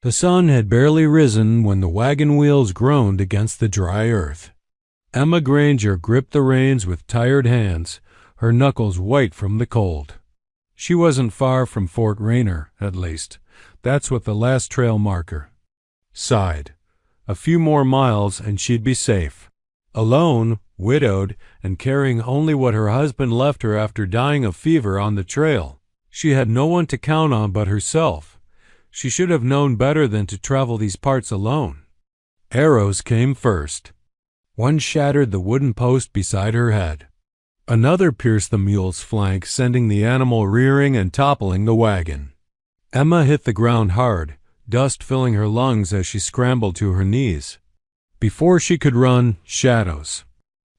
The sun had barely risen when the wagon wheels groaned against the dry earth. Emma Granger gripped the reins with tired hands, her knuckles white from the cold. She wasn't far from Fort Rainier, at least. That's what the last trail marker sighed. A few more miles and she'd be safe. Alone, widowed, and carrying only what her husband left her after dying of fever on the trail. She had no one to count on but herself. She should have known better than to travel these parts alone. Arrows came first. One shattered the wooden post beside her head. Another pierced the mule's flank, sending the animal rearing and toppling the wagon. Emma hit the ground hard, dust filling her lungs as she scrambled to her knees. Before she could run, shadows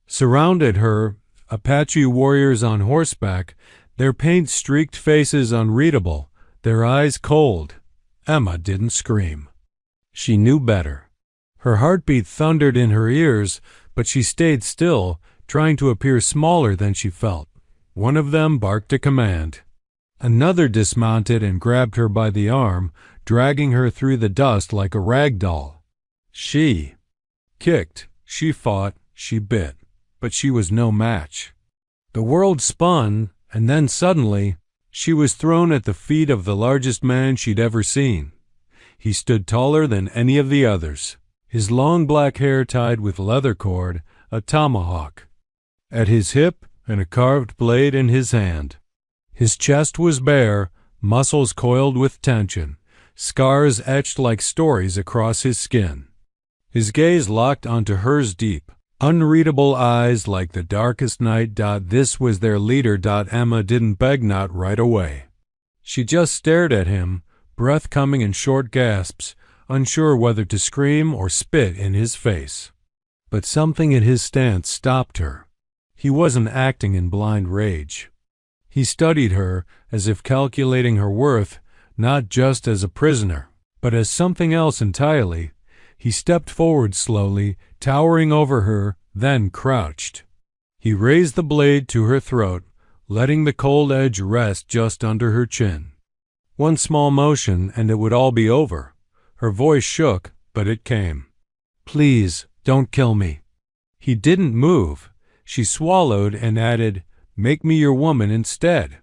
surrounded her, Apache warriors on horseback, their paint-streaked faces unreadable, their eyes cold. Emma didn't scream. She knew better. Her heartbeat thundered in her ears, but she stayed still, trying to appear smaller than she felt. One of them barked a command. Another dismounted and grabbed her by the arm, dragging her through the dust like a rag doll. She kicked, she fought, she bit, but she was no match. The world spun, and then suddenly, she was thrown at the feet of the largest man she'd ever seen. He stood taller than any of the others, his long black hair tied with leather cord, a tomahawk at his hip and a carved blade in his hand. His chest was bare, muscles coiled with tension, scars etched like stories across his skin. His gaze locked onto hers deep, unreadable eyes like the darkest night. This was their leader. Emma didn't beg, not right away. She just stared at him, breath coming in short gasps, unsure whether to scream or spit in his face. But something in his stance stopped her. He wasn't acting in blind rage. He studied her as if calculating her worth, not just as a prisoner, but as something else entirely. He stepped forward slowly, towering over her, then crouched. He raised the blade to her throat, letting the cold edge rest just under her chin. One small motion and it would all be over. Her voice shook, but it came. "Please, don't kill me." He didn't move. She swallowed and added, "Make me your woman instead."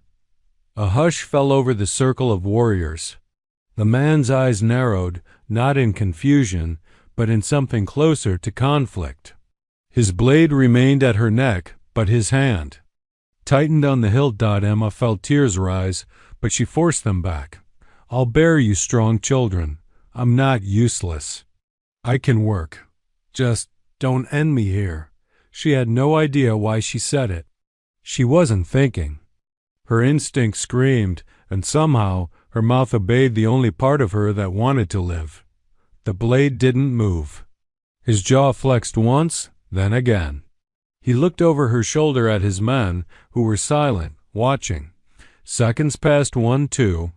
A hush fell over the circle of warriors. The man's eyes narrowed, not in confusion, but in something closer to conflict. His blade remained at her neck, but his hand tightened on the hilt. Emma felt tears rise, but she forced them back. "I'll bear you strong children. I'm not useless. I can work. Just don't end me here." She had no idea why she said it. She wasn't thinking. Her instinct screamed, and somehow her mouth obeyed the only part of her that wanted to live. The blade didn't move. His jaw flexed once, then again. He looked over her shoulder at his men, who were silent, watching. Seconds passed, 1, 2,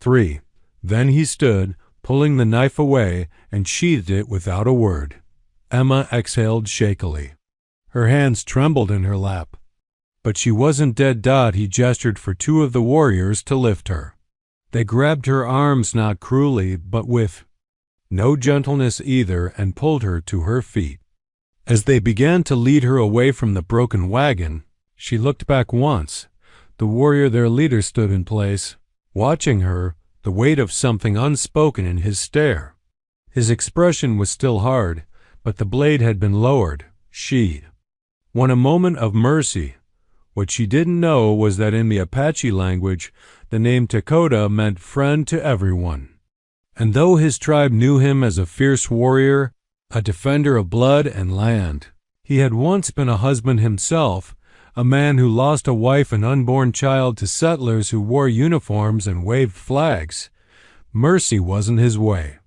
3. Then he stood, pulling the knife away, and sheathed it without a word. Emma exhaled shakily. Her hands trembled in her lap. But she wasn't dead. He gestured for two of the warriors to lift her. They grabbed her arms, not cruelly, but with no gentleness either, and pulled her to her feet. As they began to lead her away from the broken wagon, she looked back once. The warrior, their leader, stood in place, watching her, the weight of something unspoken in his stare. His expression was still hard, but the blade had been lowered, sheathed. Won a moment of mercy. What she didn't know was that in the Apache language, the name Dakota meant friend to everyone. And though his tribe knew him as a fierce warrior, a defender of blood and land, he had once been a husband himself, a man who lost a wife and unborn child to settlers who wore uniforms and waved flags. Mercy wasn't his way.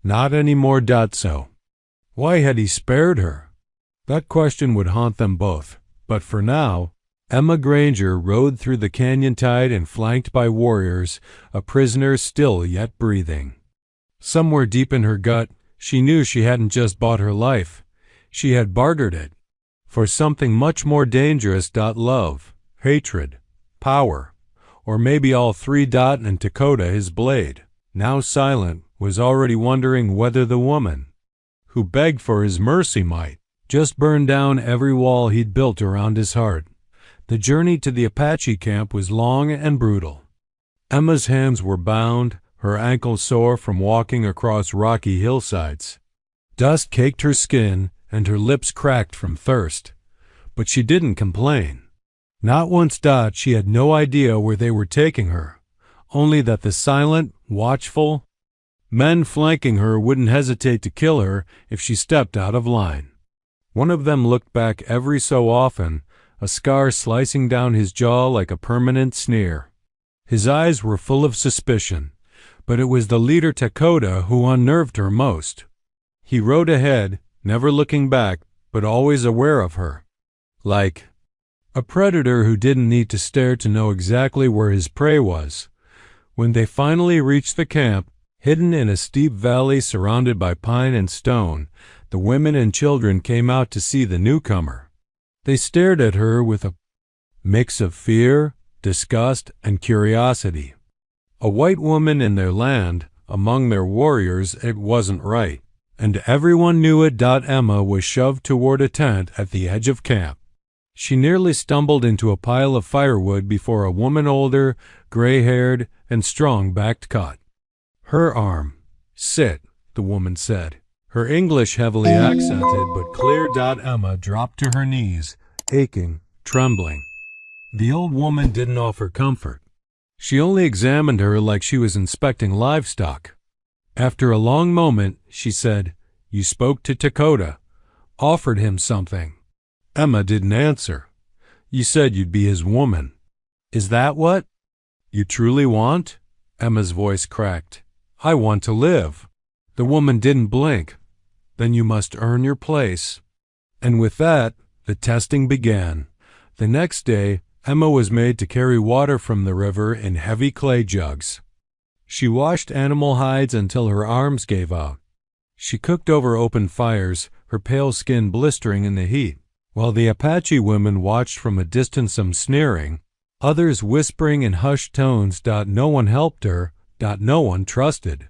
Not anymore. So why had he spared her? That question would haunt them both, but for now, Emma Granger rode through the canyon tide and flanked by warriors, a prisoner still yet breathing. Somewhere deep in her gut, she knew she hadn't just bought her life. She had bartered it for something much more dangerous. Love, hatred, power, or maybe all three. And Dakota, his blade, now silent, was already wondering whether the woman, who begged for his mercy, might just burn down every wall he'd built around his heart. The journey to the Apache camp was long and brutal. Emma's hands were bound, her ankles sore from walking across rocky hillsides. Dust caked her skin, and her lips cracked from thirst. But she didn't complain. Not once. She had no idea where they were taking her, only that the silent, watchful men flanking her wouldn't hesitate to kill her if she stepped out of line. One of them looked back every so often, a scar slicing down his jaw like a permanent sneer. His eyes were full of suspicion, but it was the leader Dakota who unnerved her most. He rode ahead, never looking back, but always aware of her. Like a predator who didn't need to stare to know exactly where his prey was. When they finally reached the camp, hidden in a steep valley surrounded by pine and stone, the women and children came out to see the newcomer. They stared at her with a mix of fear, disgust, and curiosity. A white woman in their land, among their warriors, it wasn't right, and everyone knew it. Emma was shoved toward a tent at the edge of camp. She nearly stumbled into a pile of firewood before a woman older, gray-haired, and strong-backed caught her arm. "Sit," the woman said, her English heavily accented but clear. Emma dropped to her knees, aching, trembling. The old woman didn't offer comfort. She only examined her like she was inspecting livestock. After a long moment, she said, "You spoke to Dakota, offered him something." Emma didn't answer. "You said you'd be his woman. Is that what you truly want?" Emma's voice cracked. "I want to live." The woman didn't blink. "Then you must earn your place." And with that, the testing began. The next day, Emma was made to carry water from the river in heavy clay jugs. She washed animal hides until her arms gave out. She cooked over open fires, her pale skin blistering in the heat, while the Apache women watched from a distance, some sneering, others whispering in hushed tones. No one helped her. No one trusted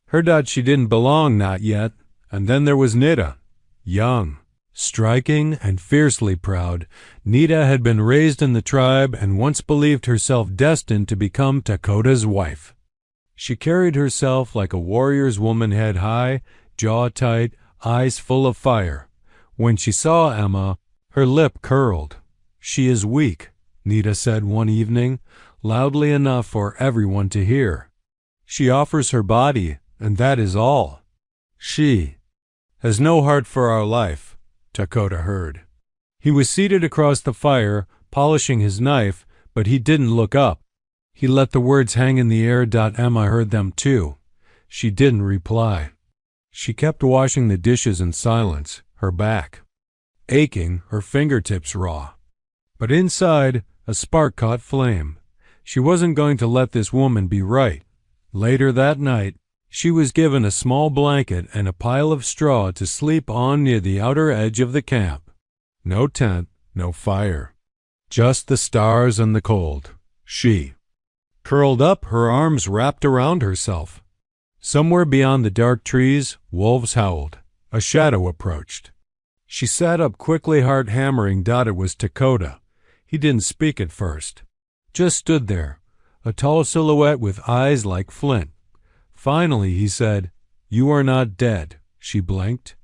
her. She didn't belong, not yet. And then there was Nita, young, striking, and fiercely proud. Nita had been raised in the tribe and once believed herself destined to become Dakota's wife. She carried herself like a warrior's woman, head high, jaw tight, eyes full of fire. When she saw Emma, her lip curled. "She is weak," Nita said one evening, loudly enough for everyone to hear. "She offers her body, and that is all. She has no heart for our life," Dakota heard. He was seated across the fire, polishing his knife, but he didn't look up. He let the words hang in the air. Emma heard them too. She didn't reply. She kept washing the dishes in silence, her back aching, her fingertips raw. But inside, a spark caught flame. She wasn't going to let this woman be right. Later that night, she was given a small blanket and a pile of straw to sleep on near the outer edge of the camp. No tent, no fire. Just the stars and the cold. She curled up, her arms wrapped around herself. Somewhere beyond the dark trees, wolves howled. A shadow approached. She sat up quickly, heart hammering. It was Dakota. He didn't speak at first. Just stood there, a tall silhouette with eyes like flint. Finally, he said, "You are not dead." She blinked.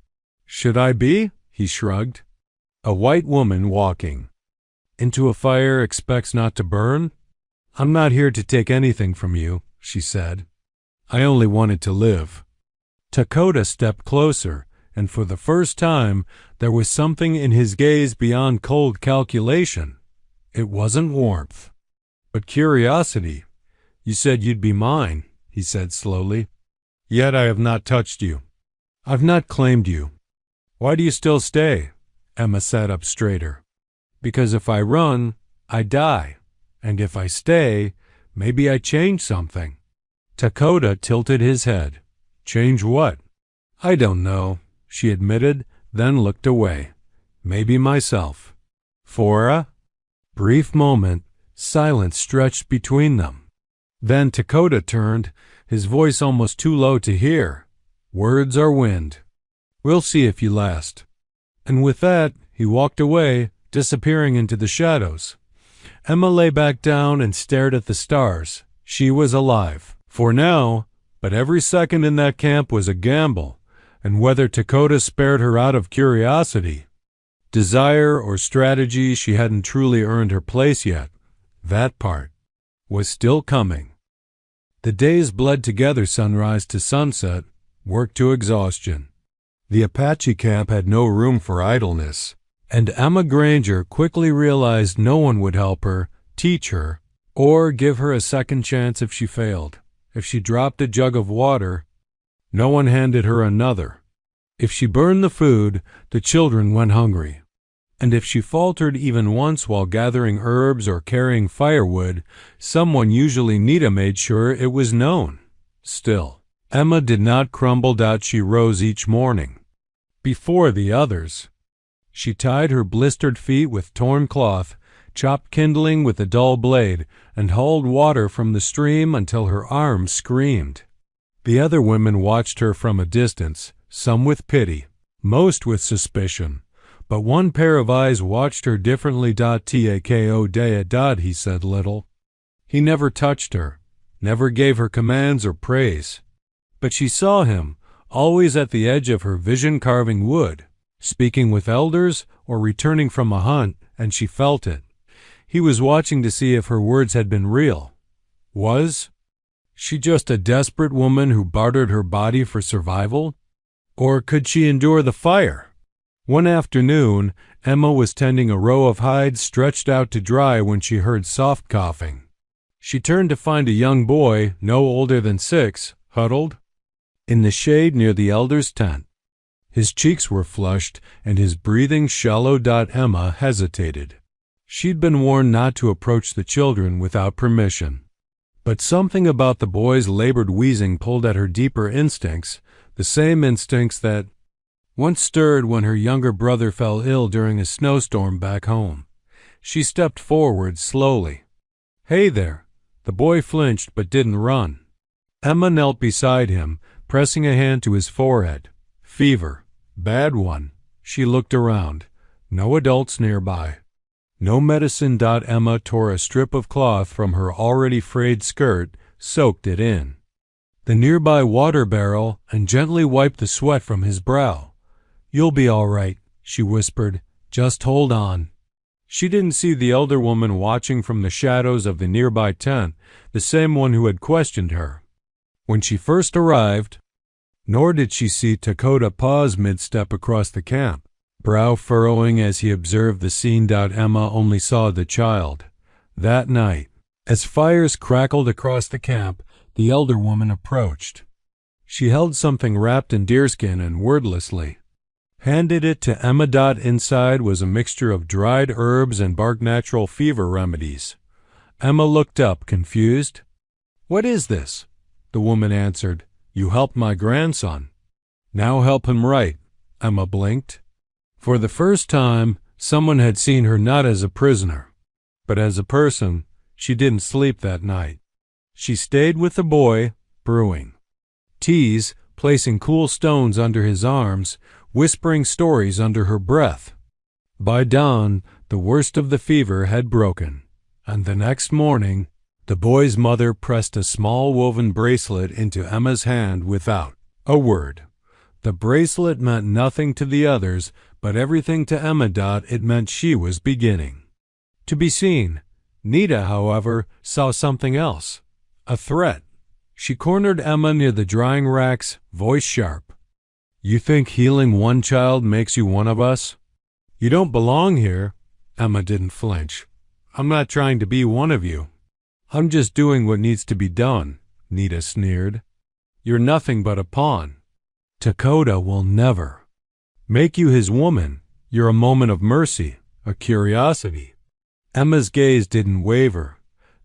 "Should I be?" He shrugged. "A white woman walking into a fire expects not to burn?" "I'm not here to take anything from you," she said. "I only wanted to live." Dakota stepped closer, and for the first time there was something in his gaze beyond cold calculation. It wasn't warmth, but curiosity. "You said you'd be mine," he said slowly. "Yet I have not touched you. I've not claimed you. Why do you still stay?" Emma sat up straighter. "Because if I run, I die. And if I stay, maybe I change something." Dakota tilted his head. "Change what?" "I don't know," she admitted, then looked away. "Maybe myself." For a brief moment, silence stretched between them. Then Dakota turned, his voice almost too low to hear. "Words are wind. We'll see if you last." And with that, he walked away, disappearing into the shadows. Emma lay back down and stared at the stars. She was alive. For now, but every second in that camp was a gamble, and whether Dakota spared her out of curiosity, desire, or strategy, she hadn't truly earned her place yet. That part was still coming. The days bled together sunrise to sunset, work to exhaustion. The Apache camp had no room for idleness, and Emma Granger quickly realized no one would help her, teach her, or give her a second chance if she failed. If she dropped a jug of water, no one handed her another. If she burned the food, the children went hungry. And if she faltered even once while gathering herbs or carrying firewood, someone, usually Nita, made sure it was known. Still, Emma did not crumble. She rose each morning. Before the others, she tied her blistered feet with torn cloth, chopped kindling with a dull blade, and hauled water from the stream until her arms screamed. The other women watched her from a distance, some with pity, most with suspicion, but one pair of eyes watched her differently. Tako. He said little. He never touched her, never gave her commands or praise. But she saw him, always at the edge of her vision carving wood, speaking with elders or returning from a hunt, and she felt it. He was watching to see if her words had been real. Was she just a desperate woman who bartered her body for survival? Or could she endure the fire? One afternoon, Emma was tending a row of hides stretched out to dry when she heard soft coughing. She turned to find a young boy, no older than 6, huddled in the shade near the elder's tent. His cheeks were flushed and his breathing shallow. Emma hesitated. She'd been warned not to approach the children without permission. But something about the boy's labored wheezing pulled at her deeper instincts, the same instincts that once stirred when her younger brother fell ill during a snowstorm back home. She stepped forward slowly. "Hey there." The boy flinched but didn't run. Emma knelt beside him, pressing a hand to his forehead. "Fever. Bad one." She looked around. No adults nearby. No medicine. Emma tore a strip of cloth from her already frayed skirt, soaked it in the nearby water barrel, and gently wiped the sweat from his brow. "You'll be all right," she whispered. "Just hold on." She didn't see the elder woman watching from the shadows of the nearby tent, the same one who had questioned her when she first arrived, nor did she see Dakota pause mid-step across the camp, brow furrowing as he observed the scene. Emma only saw the child. That night, as fires crackled across the camp, the elder woman approached. She held something wrapped in deerskin and wordlessly handed it to Emma. Inside was a mixture of dried herbs and bark natural fever remedies. Emma looked up, confused. "What is this?" The woman answered. "You helped my grandson. Now help him right." Emma blinked. For the first time, someone had seen her not as a prisoner, but as a person. She didn't sleep that night. She stayed with the boy, brewing teas, placing cool stones under his arms, whispering stories under her breath. By dawn, the worst of the fever had broken, and the next morning, the boy's mother pressed a small woven bracelet into Emma's hand without a word. The bracelet meant nothing to the others, but everything to Emma. It meant she was beginning to be seen. Nita, however, saw something else. A threat. She cornered Emma near the drying racks, voice sharp. "You think healing one child makes you one of us? You don't belong here." Emma didn't flinch. "I'm not trying to be one of you. I'm just doing what needs to be done," Nita sneered. "You're nothing but a pawn. Dakota will never make you his woman. You're a moment of mercy, a curiosity." Emma's gaze didn't waver.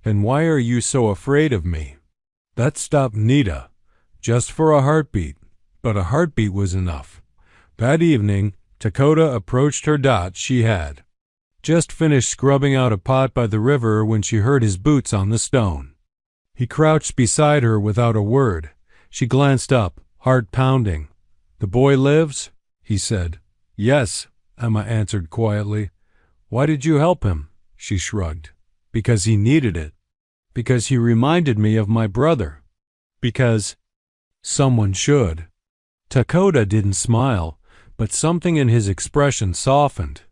"Then why are you so afraid of me?" That stopped Nita, just for a heartbeat, but a heartbeat was enough. That evening, Dakota approached her. She had just finished scrubbing out a pot by the river when she heard his boots on the stone. He crouched beside her without a word. She glanced up, heart pounding. "The boy lives?" he said. "Yes," Emma answered quietly. "Why did you help him?" She shrugged. "Because he needed it. Because he reminded me of my brother. Because someone should." Dakota didn't smile, but something in his expression softened.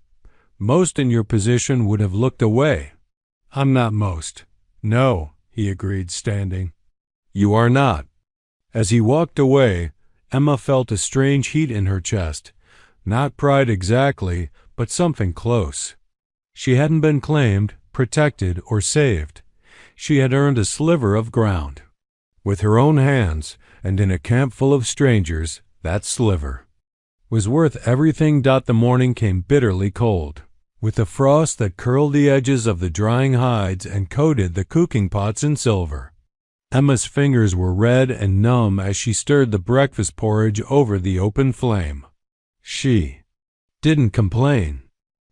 "Most in your position would have looked away." "I'm not most." "No," he agreed, standing. "You are not." As he walked away, Emma felt a strange heat in her chest. Not pride exactly, but something close. She hadn't been claimed, protected, or saved. She had earned a sliver of ground. With her own hands, and in a camp full of strangers, that sliver was worth everything. The morning came bitterly cold, with a frost that curled the edges of the drying hides and coated the cooking pots in silver. Emma's fingers were red and numb as she stirred the breakfast porridge over the open flame. She didn't complain.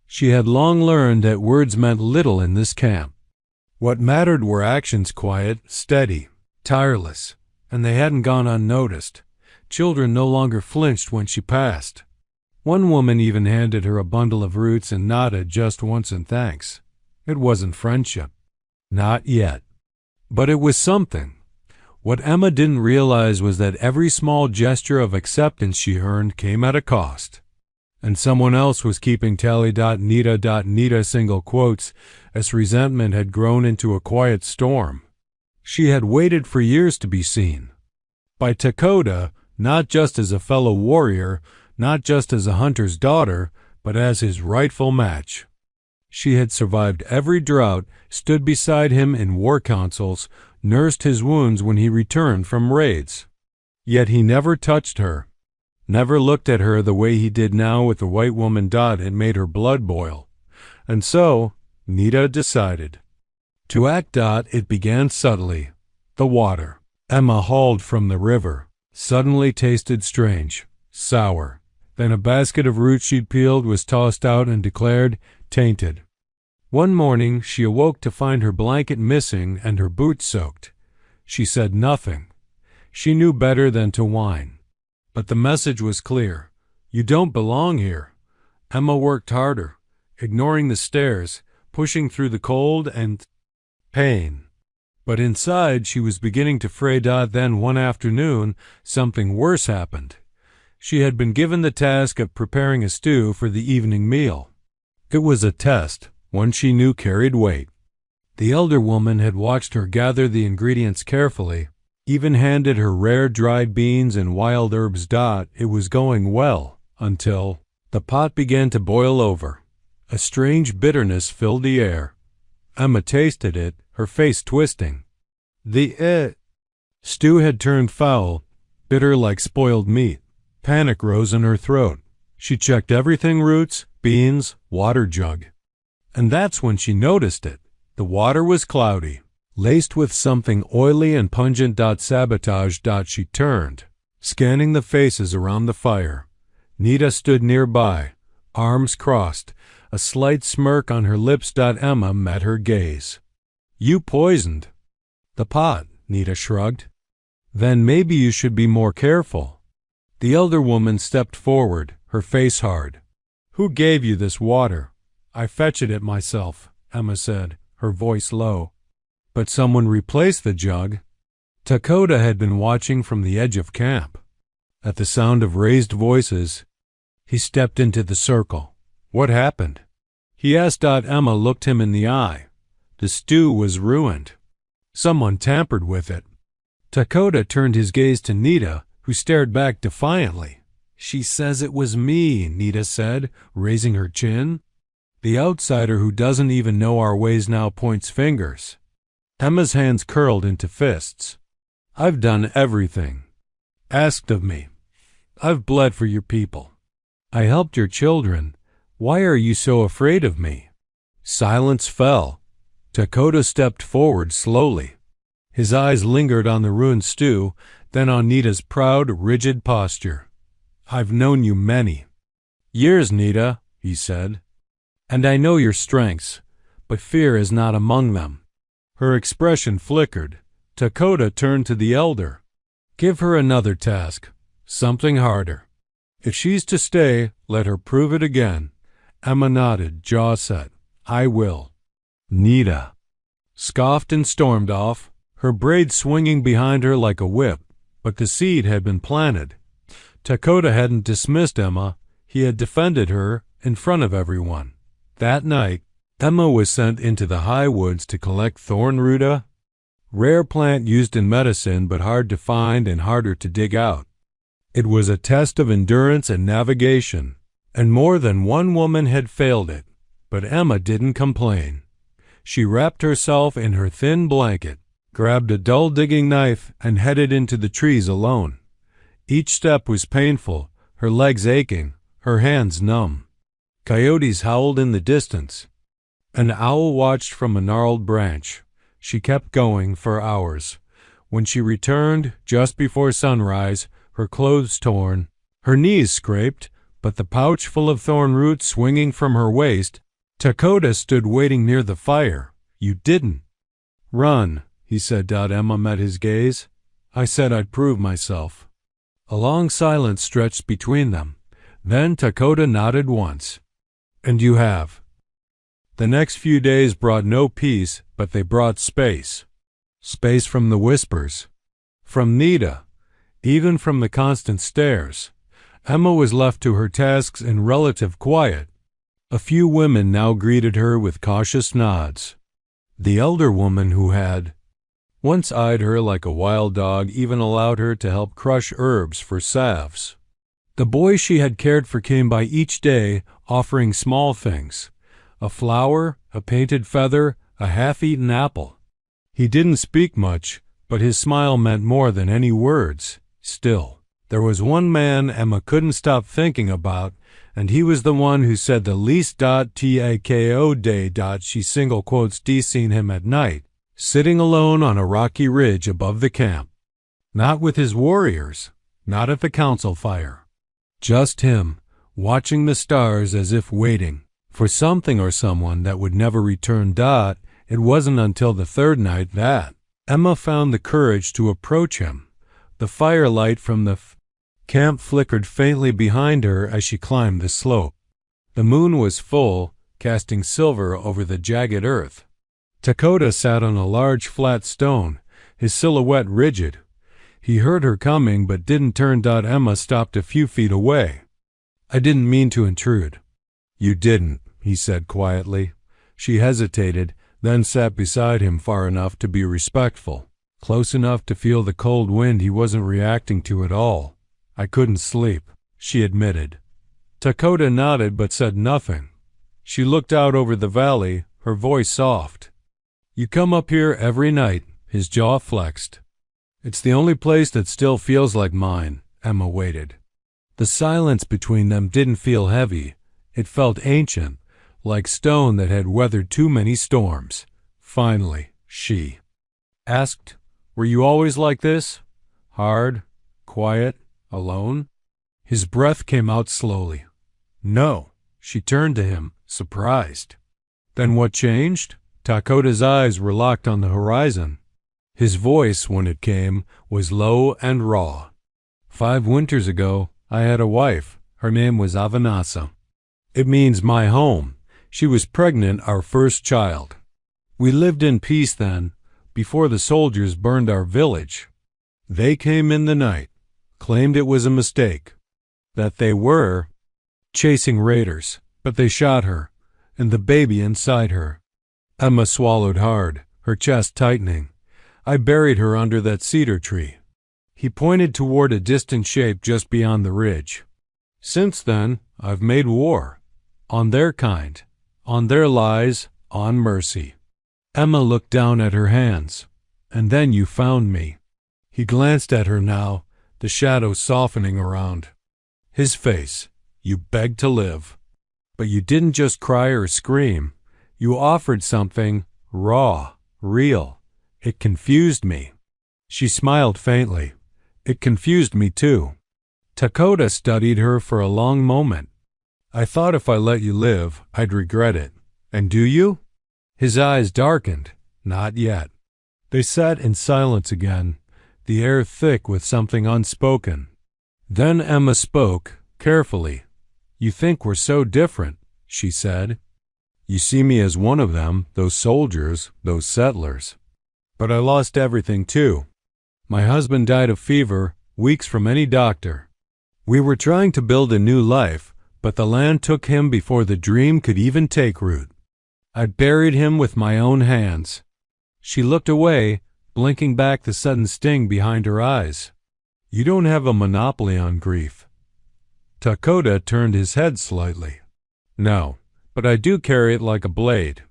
She had long learned that words meant little in this camp. What mattered were actions, quiet, steady, tireless, and they hadn't gone unnoticed. Children no longer flinched when she passed. One woman even handed her a bundle of roots and nodded just once in thanks. It wasn't friendship. Not yet. But it was something. What Emma didn't realize was that every small gesture of acceptance she earned came at a cost. And someone else was keeping tally. Nita single quotes, as resentment had grown into a quiet storm. She had waited for years to be seen. By Dakota, not just as a fellow warrior, not just as a hunter's daughter, but as his rightful match. She had survived every drought, stood beside him in war councils, nursed his wounds when he returned from raids. Yet he never touched her, never looked at her the way he did now with the white woman. It made her blood boil. And so, Nita decided to act. It began subtly. The water Emma hauled from the river suddenly tasted strange, sour. Then a basket of roots she'd peeled was tossed out and declared tainted. One morning she awoke to find her blanket missing and her boots soaked. She said nothing. She knew better than to whine. But the message was clear. You don't belong here. Emma worked harder, ignoring the stares, pushing through the cold and pain. But inside she was beginning to fray. Then one afternoon, something worse happened. She had been given the task of preparing a stew for the evening meal. It was a test, one she knew carried weight. The elder woman had watched her gather the ingredients carefully, even handed her rare dried beans and wild herbs. It was going well, until the pot began to boil over. A strange bitterness filled the air. Emma tasted it, her face twisting. The stew had turned foul, bitter like spoiled meat. Panic rose in her throat. She checked everything: roots, beans, water jug. And that's when she noticed it. The water was cloudy, laced with something oily and pungent. Sabotage. She turned, scanning the faces around the fire. Nita stood nearby, arms crossed, a slight smirk on her lips. Emma met her gaze. You poisoned the pot, Nita shrugged. Then maybe you should be more careful. The elder woman stepped forward, her face hard. Who gave you this water? I fetched it myself, Emma said, her voice low. But someone replaced the jug. Dakota had been watching from the edge of camp. At the sound of raised voices, he stepped into the circle. What happened? He asked. Emma looked him in the eye. The stew was ruined. Someone tampered with it. Dakota turned his gaze to Nita, who stared back defiantly. She says it was me, Nita said, raising her chin. The outsider who doesn't even know our ways now points fingers. Emma's hands curled into fists. I've done everything asked of me. I've bled for your people. I helped your children. Why are you so afraid of me? Silence fell. Dakota stepped forward slowly. His eyes lingered on the ruined stew, then on Nita's proud, rigid posture. I've known you many years, Nita, he said, and I know your strengths, but fear is not among them. Her expression flickered. Dakota turned to the elder. Give her another task, something harder. If she's to stay, let her prove it again. Emma nodded, jaw set. I will. Nita scoffed and stormed off, her braid swinging behind her like a whip, but the seed had been planted. Dakota hadn't dismissed Emma, he had defended her in front of everyone. That night, Emma was sent into the high woods to collect thorn ruta, rare plant used in medicine but hard to find and harder to dig out. It was a test of endurance and navigation, and more than one woman had failed it, but Emma didn't complain. She wrapped herself in her thin blanket, grabbed a dull digging knife, and headed into the trees alone. Each step was painful, her legs aching, her hands numb. Coyotes howled in the distance. An owl watched from a gnarled branch. She kept going for hours. When she returned, just before sunrise, her clothes torn, her knees scraped, but the pouch full of thorn roots swinging from her waist, Dakota stood waiting near the fire. You didn't. Run, he said. Emma met his gaze. I said I'd prove myself. A long silence stretched between them. Then Dakota nodded once. And you have. The next few days brought no peace, but they brought space. Space from the whispers. From Nita. Even from the constant stares. Emma was left to her tasks in relative quiet. A few women now greeted her with cautious nods. The elder woman who had once eyed her like a wild dog even allowed her to help crush herbs for salves. The boy she had cared for came by each day, offering small things. A flower, a painted feather, a half-eaten apple. He didn't speak much, but his smile meant more than any words. Still, there was one man Emma couldn't stop thinking about, and he was the one who said the least tako day. She single quotes seen him at night, sitting alone on a rocky ridge above the camp. Not with his warriors, not at the council fire. Just him, watching the stars as if waiting for something or someone that would never return. It wasn't until the third night that Emma found the courage to approach him. The firelight from the camp flickered faintly behind her as she climbed the slope. The moon was full, casting silver over the jagged earth. Dakota sat on a large flat stone, his silhouette rigid. He heard her coming but didn't turn. Emma stopped a few feet away. I didn't mean to intrude. You didn't, he said quietly. She hesitated, then sat beside him far enough to be respectful, close enough to feel the cold wind he wasn't reacting to at all. I couldn't sleep, she admitted. Dakota nodded but said nothing. She looked out over the valley, her voice soft. You come up here every night, his jaw flexed. It's the only place that still feels like mine. Emma waited. The silence between them didn't feel heavy. It felt ancient, like stone that had weathered too many storms. Finally, she asked, Were you always like this? Hard, quiet, alone? His breath came out slowly. No. She turned to him, surprised. Then what changed? Dakota's eyes were locked on the horizon. His voice, when it came, was low and raw. 5 winters ago, I had a wife. Her name was Avanasa. It means my home. She was pregnant, our first child. We lived in peace then, before the soldiers burned our village. They came in the night, claimed it was a mistake, that they were chasing raiders, but they shot her, and the baby inside her. Emma swallowed hard, her chest tightening. I buried her under that cedar tree. He pointed toward a distant shape just beyond the ridge. Since then, I've made war. On their kind, on their lies, on mercy. Emma looked down at her hands. And then you found me. He glanced at her now, the shadows softening around his face. You begged to live. But you didn't just cry or scream. You offered something raw, real. It confused me. She smiled faintly. It confused me too. Dakota studied her for a long moment. I thought if I let you live, I'd regret it. And do you? His eyes darkened. Not yet. They sat in silence again, the air thick with something unspoken. Then Emma spoke, carefully. "You think we're so different," she said. "You see me as one of them, those soldiers, those settlers. But I lost everything too. My husband died of fever, weeks from any doctor. We were trying to build a new life, but the land took him before the dream could even take root. I buried him with my own hands." She looked away, blinking back the sudden sting behind her eyes. "You don't have a monopoly on grief." Dakota turned his head slightly. "No, but I do carry it like a blade."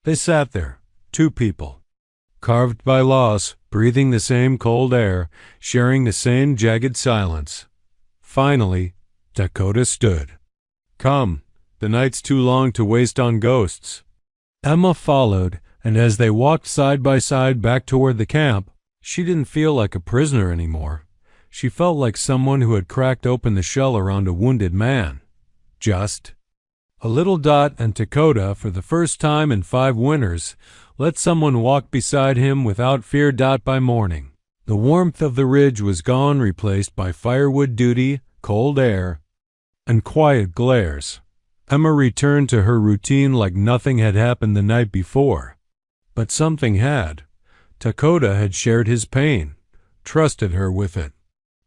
They sat there, two people, carved by loss, breathing the same cold air, sharing the same jagged silence. Finally, Dakota stood. "Come, the night's too long to waste on ghosts." Emma followed, and as they walked side by side back toward the camp, she didn't feel like a prisoner anymore. She felt like someone who had cracked open the shell around a wounded man. Just a little Dot and Dakota, for the first time in 5 winters, let someone walk beside him without fear. Dot by morning, the warmth of the ridge was gone, replaced by firewood duty, cold air, and quiet glares. Emma returned to her routine like nothing had happened the night before. But something had. Dakota had shared his pain, trusted her with it.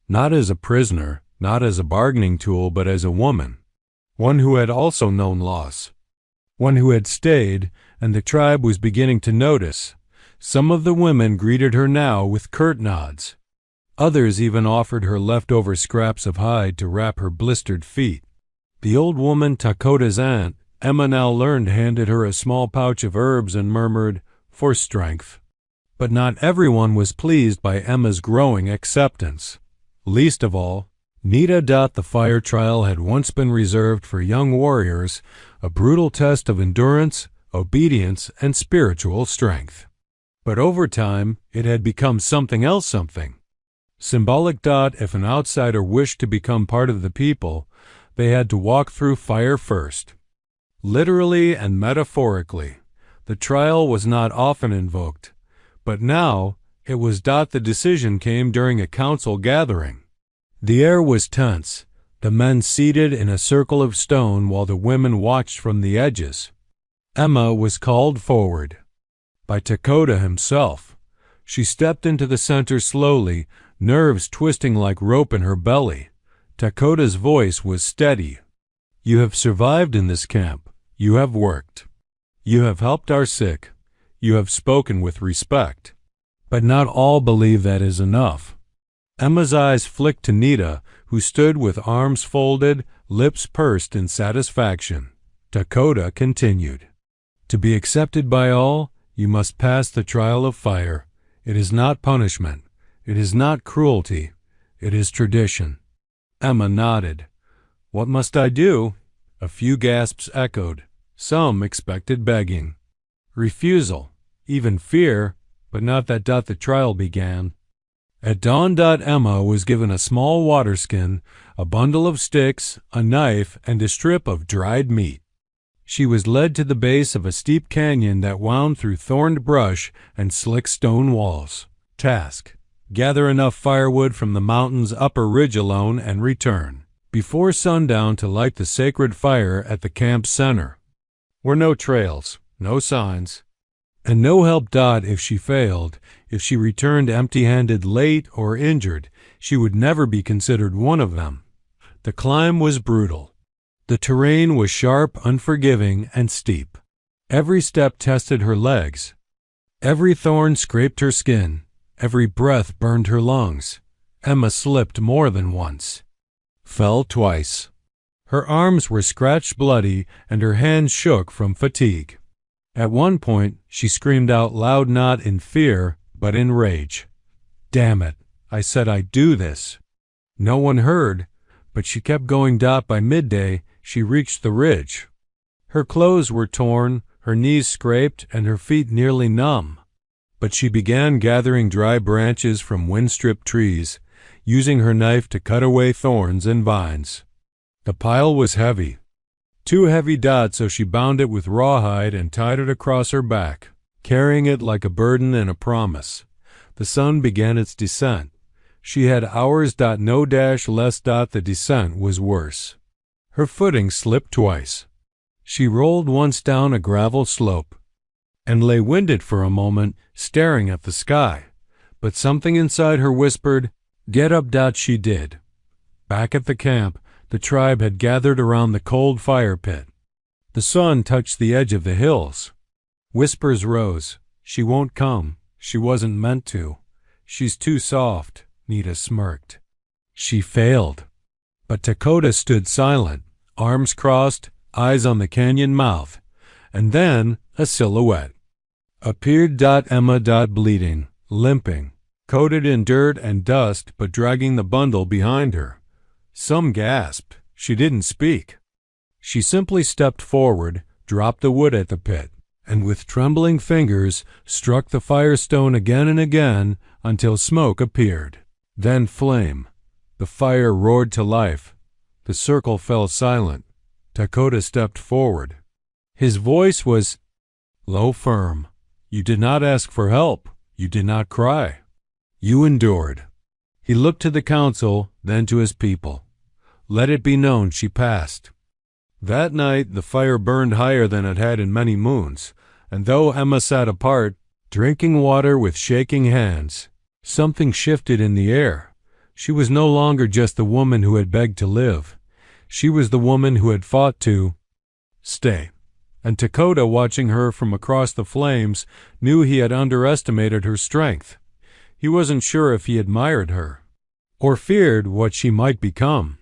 Not as a prisoner, not as a bargaining tool, but as a woman. One who had also known loss. One who had stayed, and the tribe was beginning to notice. Some of the women greeted her now with curt nods. Others even offered her leftover scraps of hide to wrap her blistered feet. The old woman, Dakota's aunt, Emma now learned, handed her a small pouch of herbs and murmured, "For strength." But not everyone was pleased by Emma's growing acceptance. Least of all, Nita. The fire trial had once been reserved for young warriors, a brutal test of endurance, obedience, and spiritual strength. But over time, it had become something else, something symbolic. If an outsider wished to become part of the people, they had to walk through fire first. Literally and metaphorically, the trial was not often invoked, but now it was. The decision came during a council gathering. The air was tense, the men seated in a circle of stone while the women watched from the edges. Emma was called forward by Dakota himself. She stepped into the center slowly, nerves twisting like rope in her belly. Dakota's voice was steady. "You have survived in this camp. You have worked. You have helped our sick. You have spoken with respect. But not all believe that is enough." Emma's eyes flicked to Nita, who stood with arms folded, lips pursed in satisfaction. Dakota continued. "To be accepted by all, you must pass the trial of fire. It is not punishment. It is not cruelty. It is tradition." Emma nodded. "What must I do?" A few gasps echoed. Some expected begging, refusal, even fear, but not that. The trial began. At dawn, Emma was given a small water skin, a bundle of sticks, a knife, and a strip of dried meat. She was led to the base of a steep canyon that wound through thorned brush and slick stone walls. Task: gather enough firewood from the mountain's upper ridge alone and return before sundown to light the sacred fire at the camp center. Were no trails, no signs, and no help. If she failed, if she returned empty-handed, late, or injured, she would never be considered one of them. The climb was brutal. The terrain was sharp, unforgiving, and steep. Every step tested her legs. Every thorn scraped her skin. Every breath burned her lungs. Emma slipped more than once. Fell twice. Her arms were scratched bloody, and her hands shook from fatigue. At one point, she screamed out loud, not in fear, but in rage. "Damn it, I said I'd do this." No one heard, but she kept going. By midday, she reached the ridge. Her clothes were torn, her knees scraped, and her feet nearly numb. But she began gathering dry branches from wind-stripped trees, using her knife to cut away thorns and vines. The pile was heavy. Too heavy. So she bound it with rawhide and tied it across her back. carrying it like a burden and a promise. The sun began its descent. She had hours. No dash less. The descent was worse. Her footing slipped twice. She rolled once down a gravel slope and lay winded for a moment, staring at the sky. But something inside her whispered, "Get up." She did. Back at the camp, the tribe had gathered around the cold fire pit. The sun touched the edge of the hills. Whispers rose. "She won't come. She wasn't meant to. She's too soft," Nita smirked. She failed. But Dakota stood silent, arms crossed, eyes on the canyon mouth. And then a silhouette appeared. Emma. Bleeding, limping, coated in dirt and dust, but dragging the bundle behind her. Some gasped. She didn't speak. She simply stepped forward, dropped the wood at the pit, and with trembling fingers struck the firestone again and again until smoke appeared. Then flame. The fire roared to life. The circle fell silent. Dakota stepped forward. His voice was low, firm. "You did not ask for help. You did not cry. You endured." He looked to the council, then to his people. Let it be known she passed. That night the fire burned higher than it had in many moons, and though Emma sat apart, drinking water with shaking hands, something shifted in the air. She was no longer just the woman who had begged to live. She was the woman who had fought to stay. And Dakota, watching her from across the flames, knew he had underestimated her strength. He wasn't sure if he admired her or feared what she might become.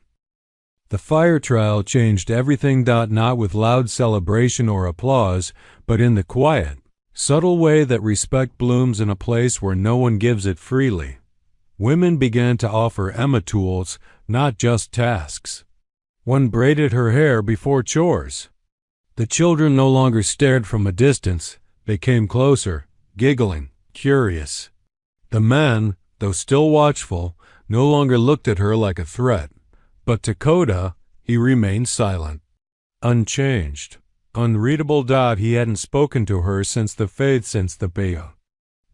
The fire trial changed everything. Not with loud celebration or applause, but in the quiet, subtle way that respect blooms in a place where no one gives it freely. Women began to offer Emma tools, not just tasks. One braided her hair before chores. The children no longer stared from a distance. They came closer, giggling, curious. The men, though still watchful, no longer looked at her like a threat. But Dakota, he remained silent, unchanged, unreadable. He hadn't spoken to her since the Bea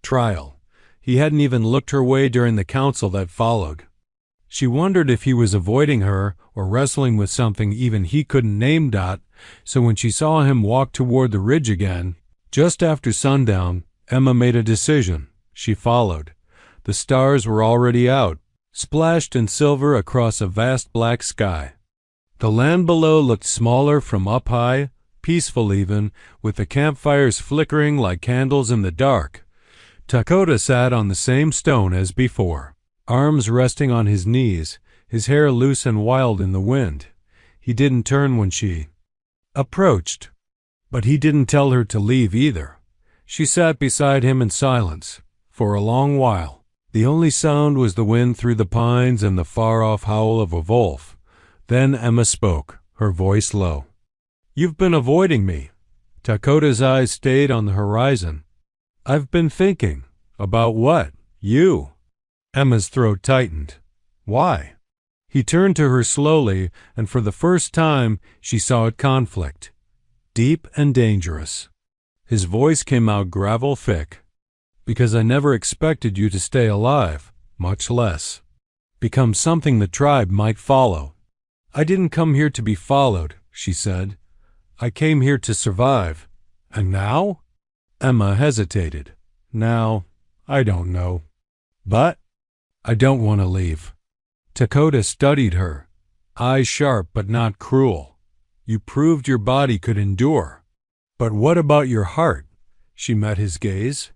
trial. He hadn't even looked her way during the council that followed. She wondered if he was avoiding her or wrestling with something even he couldn't name. So when she saw him walk toward the ridge again, just after sundown, Emma made a decision. She followed. The stars were already out, splashed in silver across a vast black sky. The land below looked smaller from up high, peaceful even, with the campfires flickering like candles in the dark. Dakota sat on the same stone as before, arms resting on his knees, his hair loose and wild in the wind. He didn't turn when she approached, but he didn't tell her to leave either. She sat beside him in silence for a long while. The only sound was the wind through the pines and the far-off howl of a wolf. Then Emma spoke, her voice low. "You've been avoiding me." Dakota's eyes stayed on the horizon. "I've been thinking." "About what?" "You." Emma's throat tightened. "Why?" He turned to her slowly, and for the first time she saw it conflict, deep and dangerous. His voice came out gravel thick. "Because I never expected you to stay alive, much less become something the tribe might follow." "I didn't come here to be followed," she said. "I came here to survive." "And now?" Emma hesitated. "Now, I don't know. But I don't want to leave." Dakota studied her, eyes sharp but not cruel. "You proved your body could endure. But what about your heart?" She met his gaze.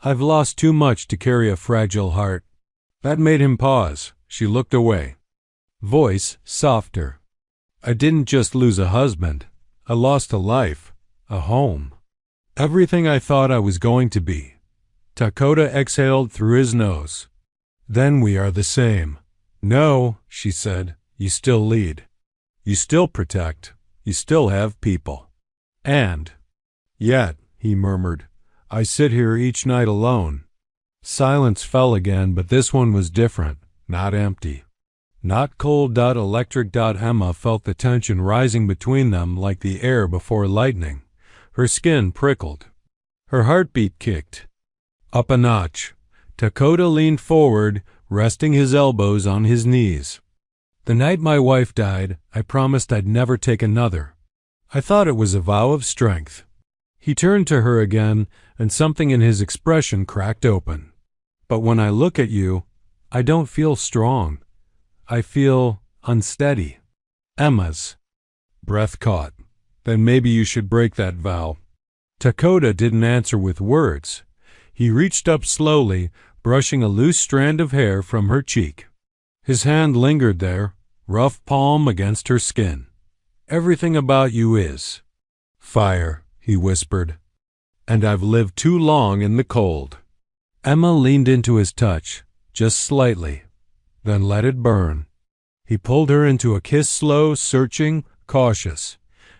"I've lost too much to carry a fragile heart." That made him pause. She looked away. Voice softer. "I didn't just lose a husband. I lost a life, a home. Everything I thought I was going to be." Dakota exhaled through his nose. "Then we are the same." "No," she said. "You still lead. You still protect. You still have people. And yet," he murmured, "I sit here each night alone." Silence fell again, but this one was different, not empty, not cold. Electric. Emma felt the tension rising between them like the air before lightning. Her skin prickled. Her heartbeat kicked up a notch. Dakota leaned forward, resting his elbows on his knees. The night my wife died, I promised I'd never take another. I thought it was a vow of strength. He turned to her again, and something in his expression cracked open. But when I look at you, I don't feel strong. I feel unsteady. Emma's breath caught. Then maybe you should break that vow. Dakota didn't answer with words. He reached up slowly, brushing a loose strand of hair from her cheek. His hand lingered there, rough palm against her skin. Everything about you is fire, he whispered. And I've lived too long in the cold. Emma leaned into his touch, just slightly, then let it burn. He pulled her into a kiss, slow, searching, cautious.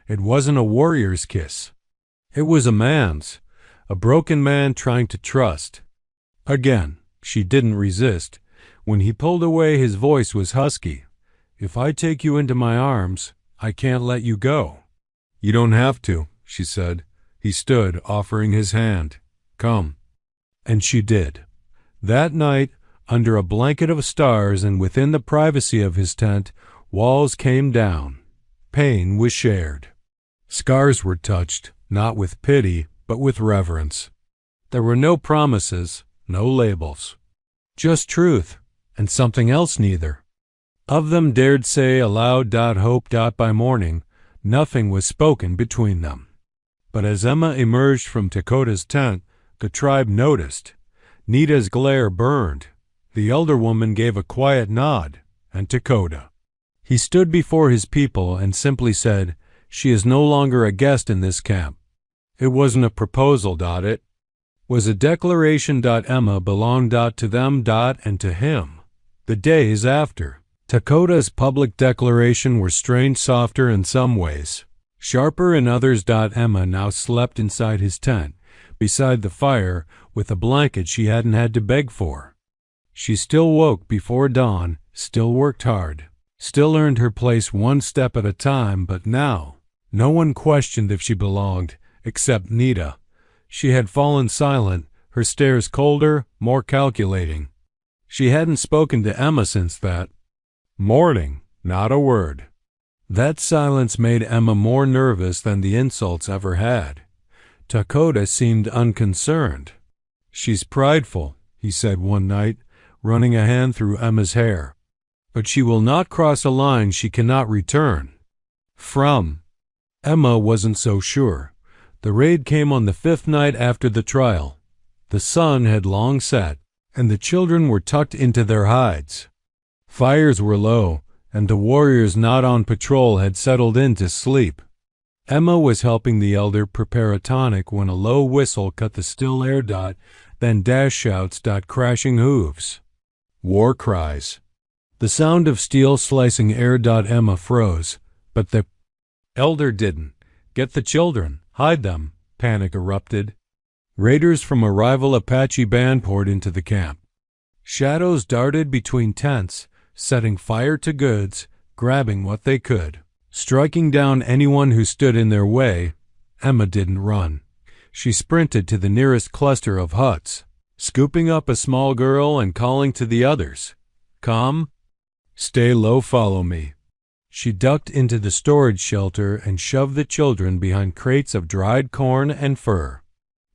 It wasn't a warrior's kiss. It was a man's, a broken man trying to trust. Again, she didn't resist. When he pulled away, his voice was husky. If I take you into my arms, I can't let you go. You don't have to, she said. He stood, offering his hand. Come. And she did. That night, under a blanket of stars and within the privacy of his tent, walls came down. Pain was shared. Scars were touched, not with pity, but with reverence. There were no promises, no labels. Just truth, and something else neither. Of them dared say aloud, hope, by morning, nothing was spoken between them. But as Emma emerged from Dakota's tent, the tribe noticed. Nita's glare burned. The elder woman gave a quiet nod, and Dakota. He stood before his people and simply said, She is no longer a guest in this camp. It wasn't a proposal, it was a declaration. Emma belonged to them and to him. The days after Dakota's public declaration were strange, softer in some ways, sharper in others. Emma now slept inside his tent, beside the fire, with a blanket she hadn't had to beg for. She still woke before dawn, still worked hard, still earned her place one step at a time, but now no one questioned if she belonged, except Nita. She had fallen silent, her stares colder, more calculating. She hadn't spoken to Emma since that morning, not a word. That silence made Emma more nervous than the insults ever had. Dakota seemed unconcerned. She's prideful, he said one night, running a hand through Emma's hair. But she will not cross a line she cannot return from. Emma wasn't so sure. The raid came on the 5th night after the trial. The sun had long set, and the children were tucked into their hides. Fires were low, and the warriors not on patrol had settled in to sleep. Emma was helping the elder prepare a tonic when a low whistle cut the still air. Then dash shouts. Crashing hooves. War cries. The sound of steel slicing air. Emma froze, but the elder didn't. Get the children. Hide them. Panic erupted. Raiders from a rival Apache band poured into the camp. Shadows darted between tents, setting fire to goods, grabbing what they could, striking down anyone who stood in their way. Emma didn't run. She sprinted to the nearest cluster of huts, scooping up a small girl and calling to the others. Come. Stay low, follow me. She ducked into the storage shelter and shoved the children behind crates of dried corn and fur.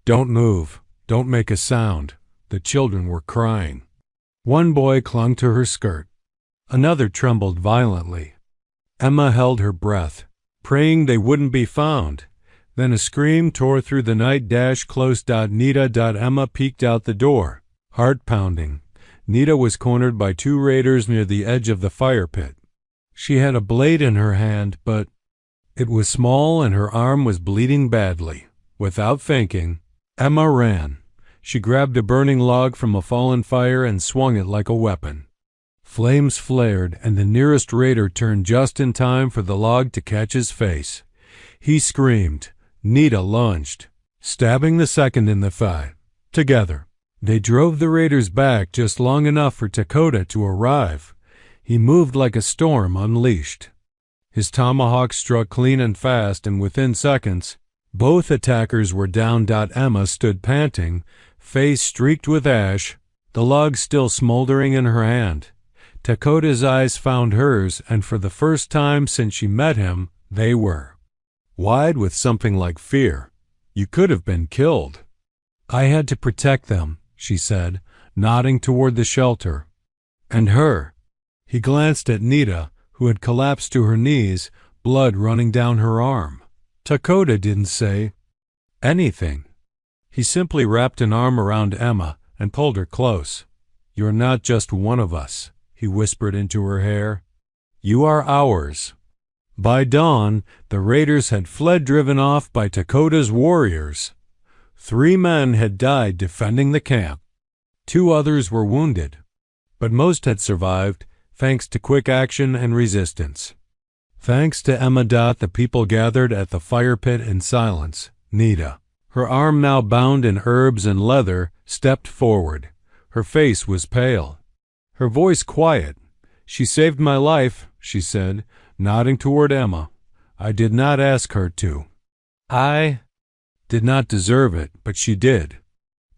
Don't move. Don't make a sound. The children were crying. One boy clung to her skirt. Another trembled violently. Emma held her breath, praying they wouldn't be found. Then a scream tore through the night. Close. Nita. Emma peeked out the door, heart pounding. Nita was cornered by 2 raiders near the edge of the fire pit. She had a blade in her hand, but it was small and her arm was bleeding badly. Without thinking, Emma ran. She grabbed a burning log from a fallen fire and swung it like a weapon. Flames flared, and the nearest raider turned just in time for the log to catch his face. He screamed. Nita lunged, stabbing the second in the thigh. Together, they drove the raiders back just long enough for Dakota to arrive. He moved like a storm unleashed. His tomahawk struck clean and fast, and within seconds, Both attackers were down. Emma stood panting, face streaked with ash, the log still smoldering in her hand. Dakota's eyes found hers, and for the first time since she met him, they were wide with something like fear. "You could have been killed." "I had to protect them," she said, nodding toward the shelter. "And her." He glanced at Nita, who had collapsed to her knees, blood running down her arm. Dakota didn't say anything. He simply wrapped an arm around Emma and pulled her close. "You're not just one of us," he whispered into her hair. "You are ours." By dawn, the raiders had fled, driven off by Dakota's warriors. 3 men had died defending the camp. 2 others were wounded, but most had survived thanks to quick action and resistance. Thanks to Emma. The people gathered at the fire pit in silence. Nita, her arm now bound in herbs and leather, stepped forward. Her face was pale, her voice quiet. "She saved my life," she said, nodding toward Emma. "I did not ask her to. I did not deserve it, but she did."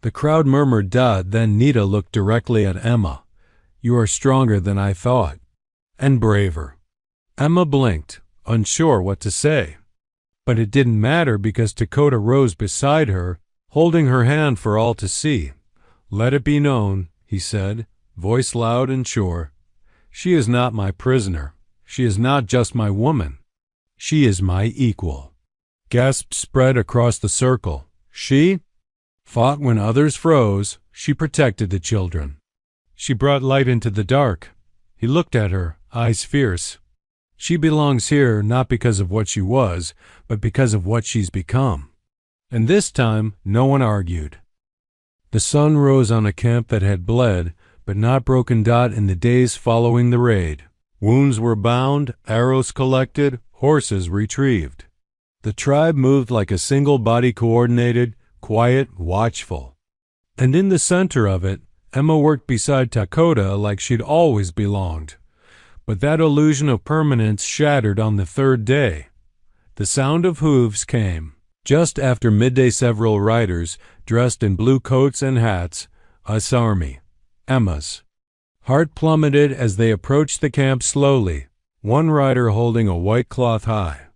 The crowd murmured. Then Nita looked directly at Emma. "You are stronger than I thought, and braver." Emma blinked, unsure what to say. But it didn't matter because Dakota rose beside her, holding her hand for all to see. "Let it be known," he said, voice loud and sure. "She is not my prisoner. She is not just my woman. She is my equal." Gasps spread across the circle. She fought when others froze. She protected the children. She brought light into the dark. He looked at her, eyes fierce. "She belongs here not because of what she was, but because of what she's become." And this time, no one argued. The sun rose on a camp that had bled, but not broken. In the days following the raid, wounds were bound, arrows collected, horses retrieved. The tribe moved like a single body, coordinated, quiet, watchful. And in the center of it, Emma worked beside Dakota like she'd always belonged. But that illusion of permanence shattered on the 3rd day. The sound of hooves came. Just after midday, several riders, dressed in blue coats and hats, us army, Emma's heart plummeted as they approached the camp slowly, one rider holding a white cloth high.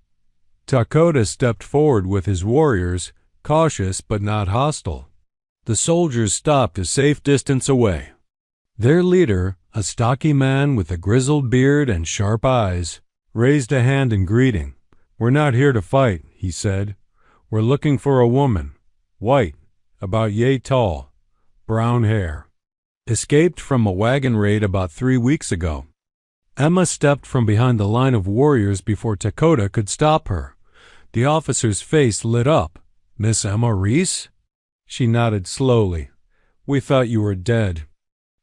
Dakota stepped forward with his warriors, cautious but not hostile. The soldiers stopped a safe distance away. Their leader, a stocky man with a grizzled beard and sharp eyes, raised a hand in greeting. "We're not here to fight," he said. "We're looking for a woman, white, about yay tall, brown hair. Escaped from a wagon raid about 3 weeks ago." Emma stepped from behind the line of warriors before Dakota could stop her. The officer's face lit up. "Miss Emma Reese?" She nodded slowly. "We thought you were dead.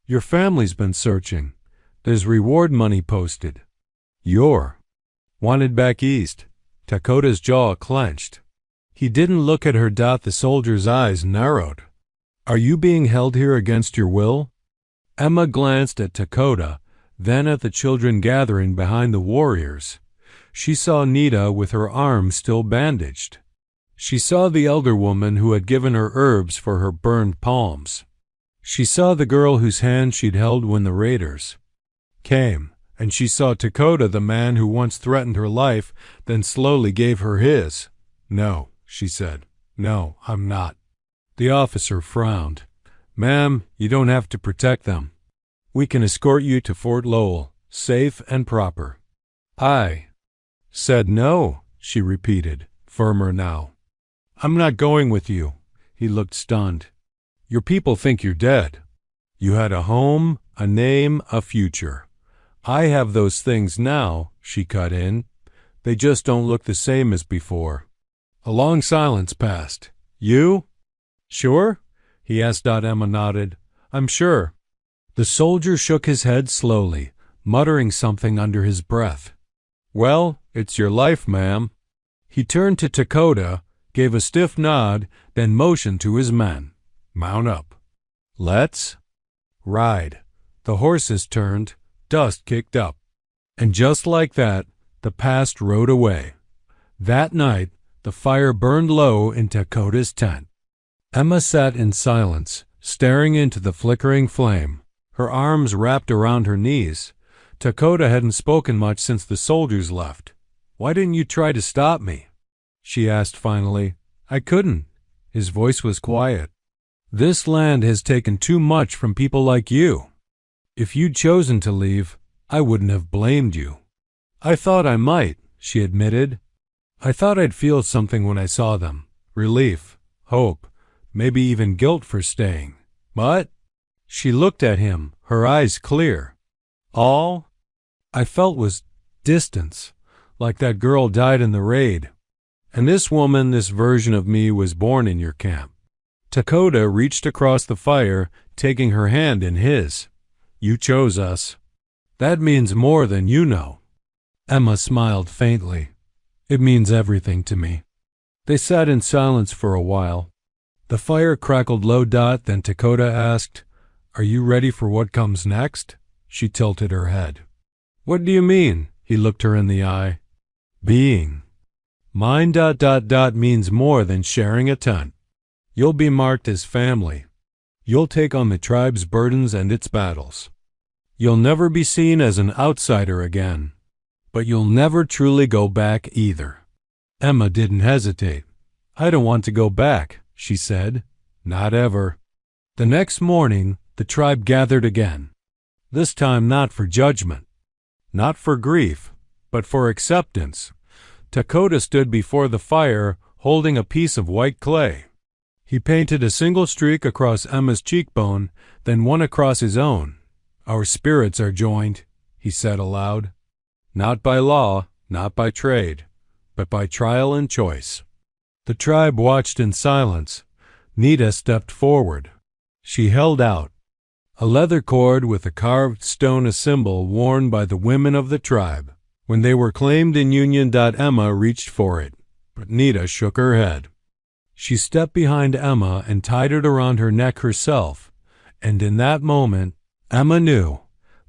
Your family's been searching. There's reward money posted. You're wanted back east." Dakota's jaw clenched. He didn't look at her. The soldier's eyes narrowed. "Are you being held here against your will?" Emma glanced at Dakota, then at the children gathering behind the warriors. She saw Nita with her arm still bandaged. She saw the elder woman who had given her herbs for her burned palms. She saw the girl whose hand she'd held when the raiders came, and she saw Dakota, the man who once threatened her life, then slowly gave her his. "No," she said. "No, I'm not." The officer frowned. "Ma'am, you don't have to protect them. We can escort you to Fort Lowell, safe and proper." "I said no," she repeated, firmer now. "I'm not going with you." He looked stunned. "Your people think you're dead. You had a home, a name, a future. I have those things now," she cut in. "They just don't look the same as before." A long silence passed. "You? Sure?" he asked. Emma nodded. "I'm sure." The soldier shook his head slowly, muttering something under his breath. "Well, it's your life, ma'am." He turned to Dakota, gave a stiff nod, then motioned to his men. "Mount up. Let's ride." The horses turned, dust kicked up. And just like that, the past rode away. That night, The fire burned low in Dakota's tent. Emma sat in silence, staring into the flickering flame, her arms wrapped around her knees. Dakota hadn't spoken much since the soldiers left. "Why didn't you try to stop me?" she asked finally. "I couldn't." His voice was quiet. "This land has taken too much from people like you. If you'd chosen to leave, I wouldn't have blamed you." "I thought I might," she admitted. "I thought I'd feel something when I saw them. Relief, hope, maybe even guilt for staying. But—" she looked at him, her eyes clear. "All I felt was distance, like that girl died in the raid. And this woman, this version of me, was born in your camp." Dakota reached across the fire, taking her hand in his. "You chose us. That means more than you know." Emma smiled faintly. "It means everything to me." They sat in silence for a while. The fire crackled low. Then Dakota asked, "Are you ready for what comes next?" She tilted her head. "What do you mean?" He looked her in the eye. "Being. Mine ... means more than sharing a tent. You'll be marked as family. You'll take on the tribe's burdens and its battles. You'll never be seen as an outsider again. But you'll never truly go back either." Emma didn't hesitate. "I don't want to go back," she said. "Not ever." The next morning, the tribe gathered again. This time not for judgment, not for grief, but for acceptance. Dakota stood before the fire, holding a piece of white clay. He painted a single streak across Emma's cheekbone, then one across his own. "Our spirits are joined," he said aloud. "Not by law, not by trade, but by trial and choice." The tribe watched in silence. Nita stepped forward. She held out a leather cord with a carved stone, a symbol worn by the women of the tribe. When they were claimed in Union, Emma reached for it, but Nita shook her head. She stepped behind Emma and tied it around her neck herself, and in that moment, Emma knew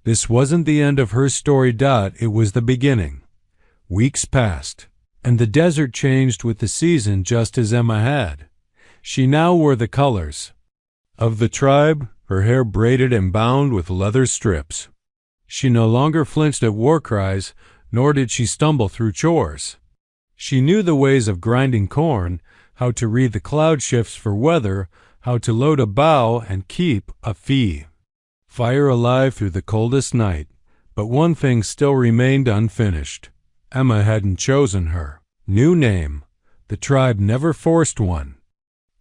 this wasn't the end of her story. It was the beginning. Weeks passed, and the desert changed with the season just as Emma had. She now wore the colors of the tribe, her hair braided and bound with leather strips. She no longer flinched at war cries, nor did she stumble through chores. She knew the ways of grinding corn, how to read the cloud shifts for weather, how to load a bow and keep a fee. Fire alive through the coldest night, but one thing still remained unfinished. Emma hadn't chosen her new name. The tribe never forced one.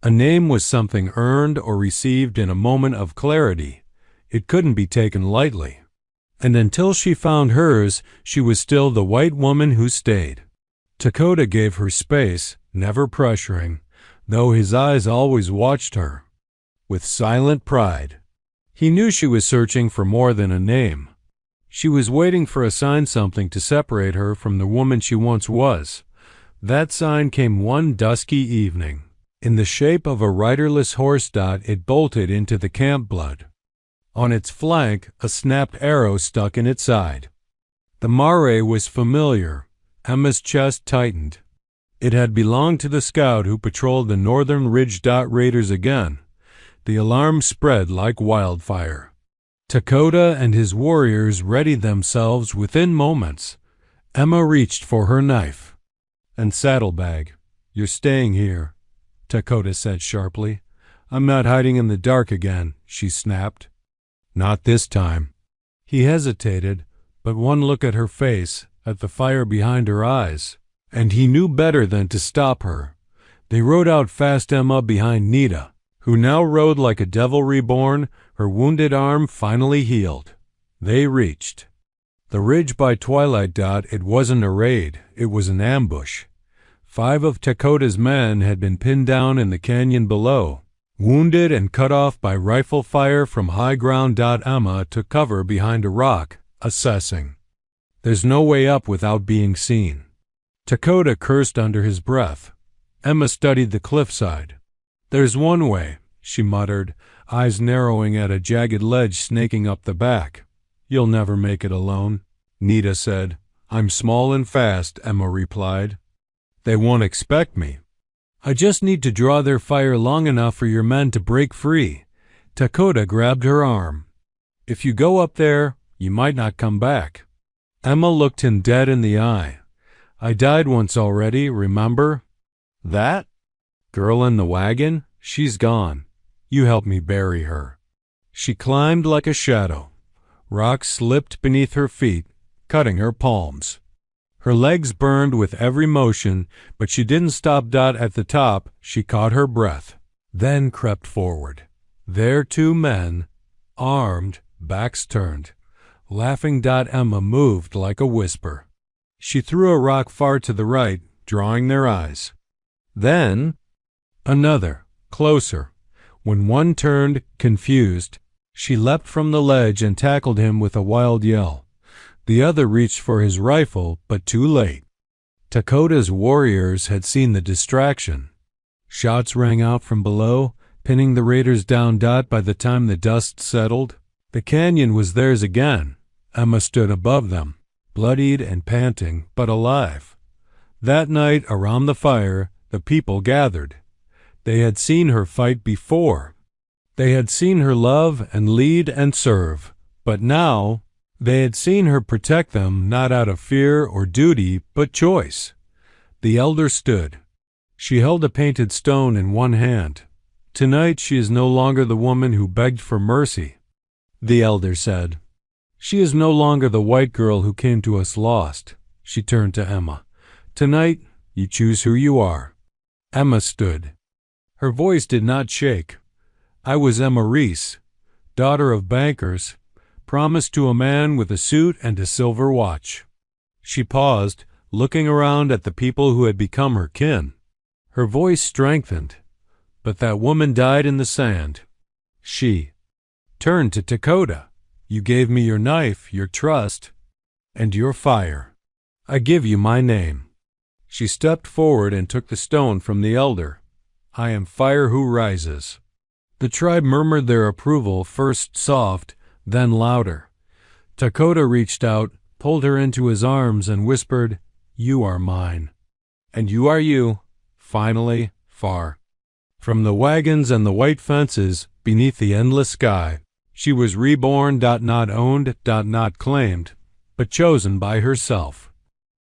A name was something earned or received in a moment of clarity. It couldn't be taken lightly. And until she found hers, she was still the white woman who stayed. Dakota gave her space, never pressuring, though his eyes always watched her with silent pride. He knew she was searching for more than a name. She was waiting for a sign, something to separate her from the woman she once was. That sign came one dusky evening. In the shape of a riderless horse. It bolted into the camp blood. On its flank, a snapped arrow stuck in its side. The mare was familiar. Emma's chest tightened. It had belonged to the scout who patrolled the northern ridge. Raiders again. The alarm spread like wildfire. Dakota and his warriors readied themselves within moments. Emma reached for her knife. "And saddlebag. You're staying here," Dakota said sharply. "I'm not hiding in the dark again," she snapped. "Not this time." He hesitated, but one look at her face, at the fire behind her eyes, and he knew better than to stop her. They rode out fast, Emma behind Nita, who now rode like a devil reborn, her wounded arm finally healed. They reached the ridge by twilight. It wasn't a raid, it was an ambush. 5 of Dakota's men had been pinned down in the canyon below, wounded and cut off by rifle fire from high ground. Emma took cover behind a rock, assessing. There's no way up without being seen. Dakota cursed under his breath. Emma studied the cliffside. There's one way, she muttered, eyes narrowing at a jagged ledge snaking up the back. You'll never make it alone, Nita said. I'm small and fast, Emma replied. They won't expect me. I just need to draw their fire long enough for your men to break free. Dakota grabbed her arm. If you go up there, you might not come back. Emma looked him dead in the eye. I died once already, remember? That? Girl in the wagon? She's gone. You helped me bury her. She climbed like a shadow. Rocks slipped beneath her feet, cutting her palms. Her legs burned with every motion, but she didn't stop. At the top, she caught her breath, then crept forward. There 2 men, armed, backs turned. Laughing. Emma moved like a whisper. She threw a rock far to the right, drawing their eyes. Then another, closer. When one turned, confused, she leapt from the ledge and tackled him with a wild yell. The other reached for his rifle, but too late. Dakota's warriors had seen the distraction. Shots rang out from below, pinning the raiders down. By the time the dust settled, the canyon was theirs again. Emma stood above them, bloodied and panting, but alive. That night, around the fire, the people gathered. They had seen her fight before. They had seen her love and lead and serve. But now, they had seen her protect them not out of fear or duty, but choice. The elder stood. She held a painted stone in one hand. Tonight she is no longer the woman who begged for mercy, the elder said. She is no longer the white girl who came to us lost. She turned to Emma. Tonight, you choose who you are. Emma stood. Her voice did not shake. I was Emma Reese, daughter of bankers, promised to a man with a suit and a silver watch. She paused, looking around at the people who had become her kin. Her voice strengthened. But that woman died in the sand. She turned to Dakota. You gave me your knife, your trust, and your fire. I give you my name. She stepped forward and took the stone from the elder. I am Fire Who Rises. The tribe murmured their approval, first soft, then louder. Dakota reached out, pulled her into his arms, and whispered, You are mine. And you are you, finally, far. From the wagons and the white fences, beneath the endless sky, she was reborn. Not owned, not claimed, but chosen by herself.